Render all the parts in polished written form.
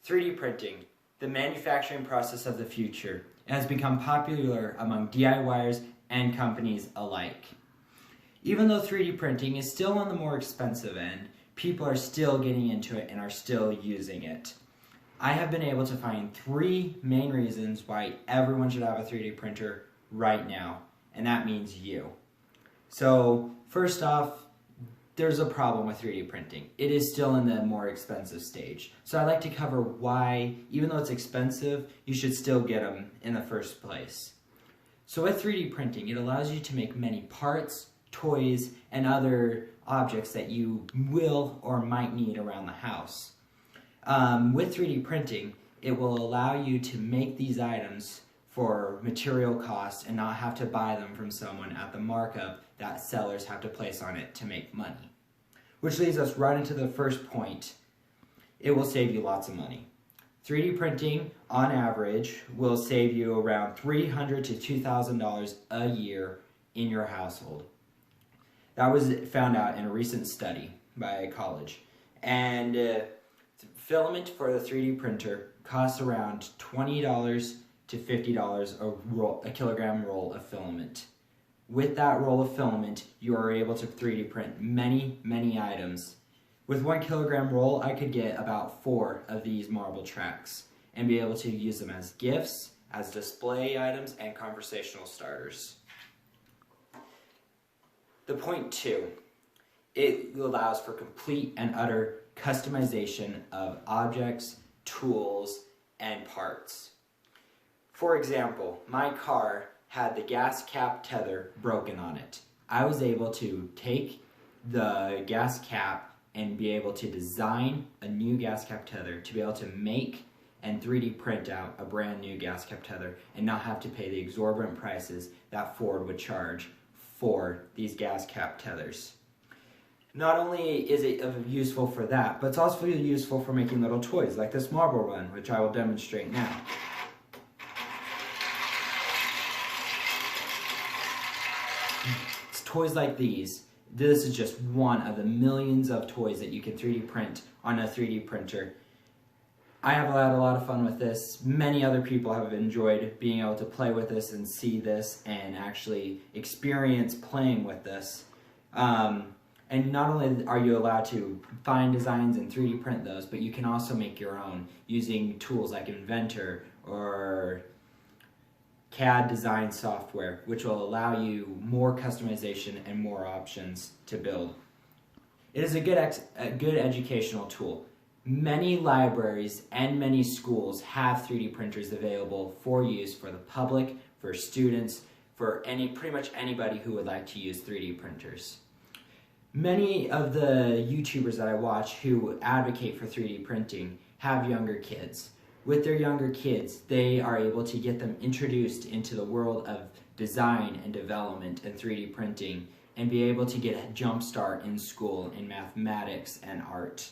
3D printing, the manufacturing process of the future, has become popular among DIYers and companies alike. Even though 3D printing is still on the more expensive end, people are still getting into it and are still using it. I have been able to find 3 main reasons why everyone should have a 3D printer right now, and that means you. So first off, there's a problem with 3D printing. It is still in the more expensive stage. So I'd like to cover why, even though it's expensive, you should still get them in the first place. So with 3D printing, it allows you to make many parts, toys, and other objects that you will or might need around the house. With 3D printing, it will allow you to make these items for material cost and not have to buy them from someone at the markup that sellers have to place on it to make money. Which leads us right into the first point. It will save you lots of money. 3D printing, on average, will save you around $300 to $2,000 a year in your household. That was found out in a recent study by a college. And filament for the 3D printer costs around $20 to $50 a kilogram roll of filament. With that roll of filament, you are able to 3D print many, many items. With 1 kilogram roll, I could get about 4 of these marble tracks and be able to use them as gifts, as display items, and conversational starters. The point 2, it allows for complete and utter customization of objects, tools, and parts. For example, my car had the gas cap tether broken on it. I was able to take the gas cap and be able to design a new gas cap tether to be able to make and 3D print out a brand new gas cap tether and not have to pay the exorbitant prices that Ford would charge for these gas cap tethers. Not only is it useful for that, but it's also useful for making little toys like this marble run, which I will demonstrate now. It's toys like these. This is just one of the millions of toys that you can 3D print on a 3D printer. I have had a lot of fun with this. Many other people have enjoyed being able to play with this and see this and actually experience playing with this. And not only are you allowed to find designs and 3D print those, but you can also make your own using tools like Inventor or CAD design software, which will allow you more customization and more options to build. It is a good educational tool. Many libraries and many schools have 3D printers available for use for the public, for students, for pretty much anybody who would like to use 3D printers. Many of the YouTubers that I watch who advocate for 3D printing have younger kids. With their younger kids, they are able to get them introduced into the world of design and development and 3D printing and be able to get a jump start in school in mathematics and art.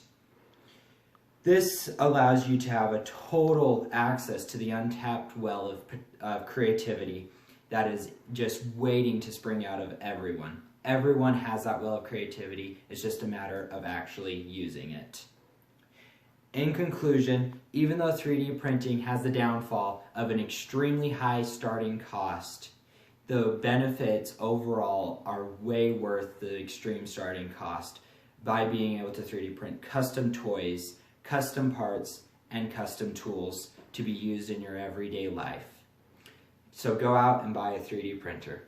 This allows you to have a total access to the untapped well of creativity that is just waiting to spring out of everyone. Everyone has that well of creativity. It's just a matter of actually using it. In conclusion, even though 3D printing has the downfall of an extremely high starting cost, the benefits overall are way worth the extreme starting cost by being able to 3D print custom toys, custom parts, and custom tools to be used in your everyday life. So go out and buy a 3D printer.